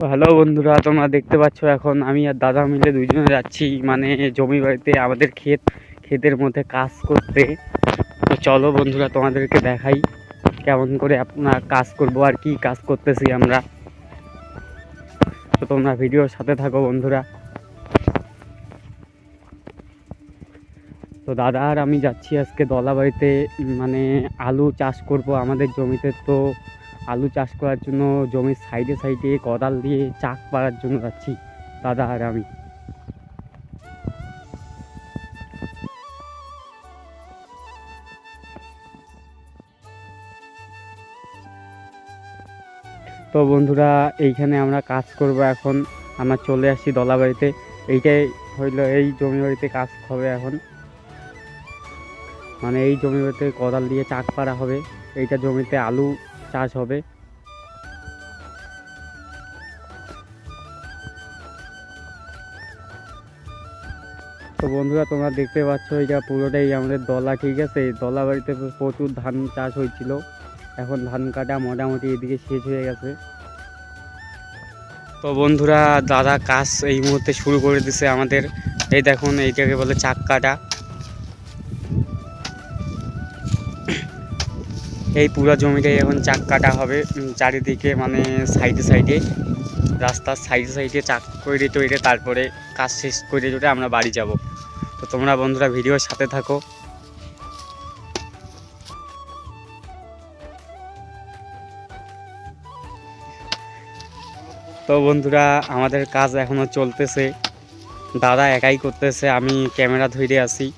তো হ্যালো বন্ধুরা, তোমরা দেখতে পাচ্ছ এখন আমি আর দাদা মিলে দুইজনে যাচ্ছি মানে জমি বাড়িতে আমাদের ক্ষেতের মধ্যে কাজ করতে। তো চলো বন্ধুরা, তোমাদেরকে দেখাই কেমন করে আপনার কাজ করব আর কি কাজ করতেছি আমরা। তো তোমরা ভিডিওর সাথে থাকো বন্ধুরা। তো দাদা আর আমি যাচ্ছি আজকে দলা বাড়িতে, মানে আলু চাষ করব আমাদের জমিতে। তো আলু চাষ করার জন্য জমির সাইডে সাইডে কোদাল দিয়ে চাক পাড়ার জন্য যাচ্ছি দাদা আর আমি। তো বন্ধুরা, এইখানে আমরা কাজ করব এখন। আমরা চলে আসছি দলাবাড়িতে। এইটাই হইলো এই জমি বাড়িতে কাজ হবে এখন, মানে এই জমি বাড়িতে কোদাল দিয়ে চাক পাড়া হবে। এইটা জমিতে আলু চাষ হবে। তো বন্ধুরা, তোমরা দেখতে পাচ্ছ এটা পুরোটাই আমাদের দলা, ঠিক আছে। এই দলা বাড়িতে প্রচুর ধান চাষ হয়েছিল, এখন ধান কাটা মোটামুটি এদিকে শেষ হয়ে গেছে। তো বন্ধুরা, দাদা কাজ এই মুহূর্তে শুরু করে দিছে আমাদের। এই দেখুন, এইটাকে বলে চাক কাটা। এই পুরো জমিটাই এখন চাক কাটা হবে চারিদিকে, মানে সাইডে সাইডে, রাস্তার সাইডে সাইডে চাক করে তৈরি, তারপরে কাজ শেষ করে টরে আমরা বাড়ি যাব। তো তোমরা বন্ধুরা ভিডিওর সাথে থাকো। তো বন্ধুরা, আমাদের কাজ এখনও চলতেছে, দাদা একাই করতেছে, আমি ক্যামেরা ধরে আছি।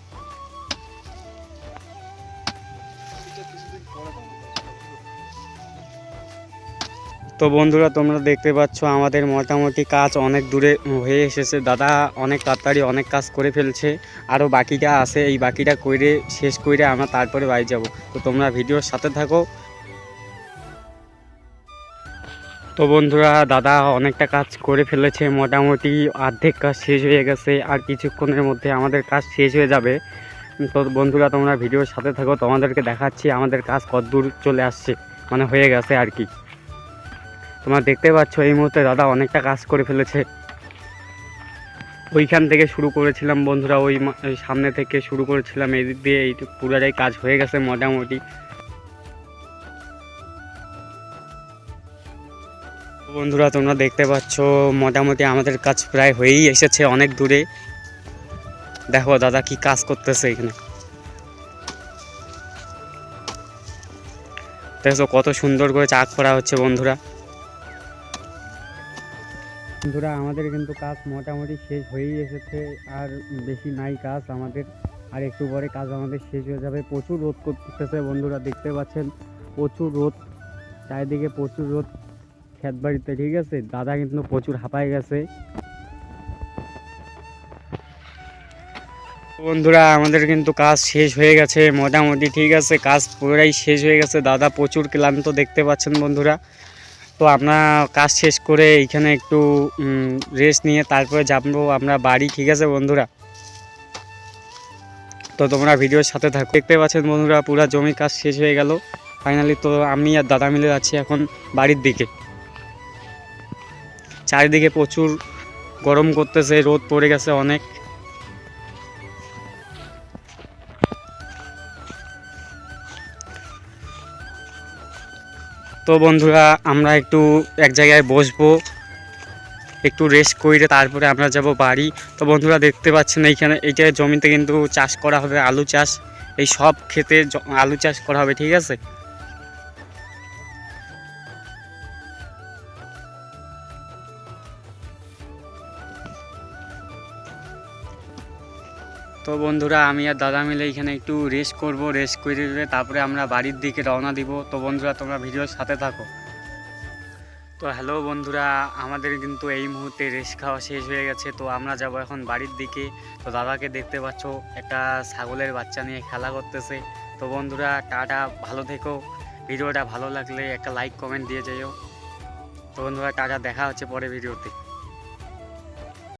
তো বন্ধুরা, তোমরা দেখতে পাচ্ছ আমাদের মোটামুটি কাজ অনেক দূরে হয়ে এসেছে। দাদা অনেক তাড়াতাড়ি অনেক কাজ করে ফেলছে, আরও বাকিটা আছে, এই বাকিটা করে শেষ করে আমরা তারপরে বাড়ি যাব। তো তোমরা ভিডিওর সাথে থাকো। তো বন্ধুরা, দাদা অনেকটা কাজ করে ফেলেছে, মোটামুটি অর্ধেক কাজ শেষ হয়ে গেছে, আর কিছুক্ষণের মধ্যে আমাদের কাজ শেষ হয়ে যাবে। তো বন্ধুরা, তোমরা ভিডিওর সাথে থাকো, তোমাদেরকে দেখাচ্ছি আমাদের কাজ কতদূর চলে আসছে, মানে হয়ে গেছে আর কি। তোমরা দেখতে পাচ্ছ এই মুহূর্তে দাদা অনেকটা কাজ করে ফেলেছে। ওইখান থেকে শুরু করেছিলাম বন্ধুরা, ওই সামনে থেকে শুরু করেছিলাম, এই দিক দিয়ে এই পুরাটাই কাজ হয়ে গেছে মোটামুটি। বন্ধুরা, তোমরা দেখতে পাচ্ছ মোটামুটি আমাদের কাজ প্রায় হয়েই এসেছে অনেক দূরে। দেখো দাদা কি কাজ করতেছে এখানে, দেখো কত সুন্দর করে চাক করা হচ্ছে বন্ধুরা। বন্ধুরা, আমাদের কিন্তু কাজ মোটামুটি শেষ হয়েই এসেছে, আর বেশি নাই কাজ আমাদের, আর একটু পরে কাজ আমাদের শেষ হয়ে যাবে। প্রচুর রোদ করতেছে বন্ধুরা, দেখতে পাচ্ছেন প্রচুর রোদ, চারিদিকে প্রচুর রোদ ক্ষেত বাড়িতে, ঠিক আছে। দাদা কিন্তু প্রচুর হাঁপায় গেছে। বন্ধুরা, আমাদের কিন্তু কাজ শেষ হয়ে গেছে মোটামুটি, ঠিক আছে, কাজ পুরোটাই শেষ হয়ে গেছে। দাদা প্রচুর ক্লান্ত, দেখতে পাচ্ছেন বন্ধুরা। তো আমরা কাজ শেষ করে এইখানে একটু রেস্ট নিয়ে তারপরে যাবো আমরা বাড়ি, ঠিক আছে বন্ধুরা। তো তোমরা ভিডিওর সাথে থাকো। দেখতে পাচ্ছেন বন্ধুরা, পুরো জমির কাজ শেষ হয়ে গেল ফাইনালি। তো আমি আর দাদা মিলে যাচ্ছি এখন বাড়ির দিকে। চারিদিকে প্রচুর গরম করতেছে, রোদ পড়ে গেছে অনেক। তো বন্ধুরা, আমরা একটু এক জায়গায় বসবো, একটু রেস্ট করে তারপরে আমরা যাব বাড়ি। তো বন্ধুরা, দেখতে পাচ্ছেন এইখানে এইটা জমিতে কিন্তু চাষ করা হবে আলু চাষ, এই সব ক্ষেতে আলু চাষ করা হবে, ঠিক আছে। তো বন্ধুরা, আমি আর দাদা মিলে এখানে একটু রেস্ট করব, রেস্ট করে তারপরে আমরা বাড়ির দিকে রওনা দিব। তো বন্ধুরা, তোমরা ভিডিওর সাথে থাকো। তো হ্যালো বন্ধুরা, আমাদের কিন্তু এই মুহূর্তে রেস্ট খাওয়া শেষ হয়ে গেছে। তো আমরা যাব এখন বাড়ির দিকে। তো দাদাকে দেখতে পাচ্ছ একটা ছাগলের বাচ্চা নিয়ে খেলা করতেছে। তো বন্ধুরা, টাটা, ভালো থেকো। ভিডিওটা ভালো লাগলে একটা লাইক কমেন্ট দিয়ে যাইও। তো বন্ধুরা, টাটা, দেখা হচ্ছে পরে ভিডিওতে।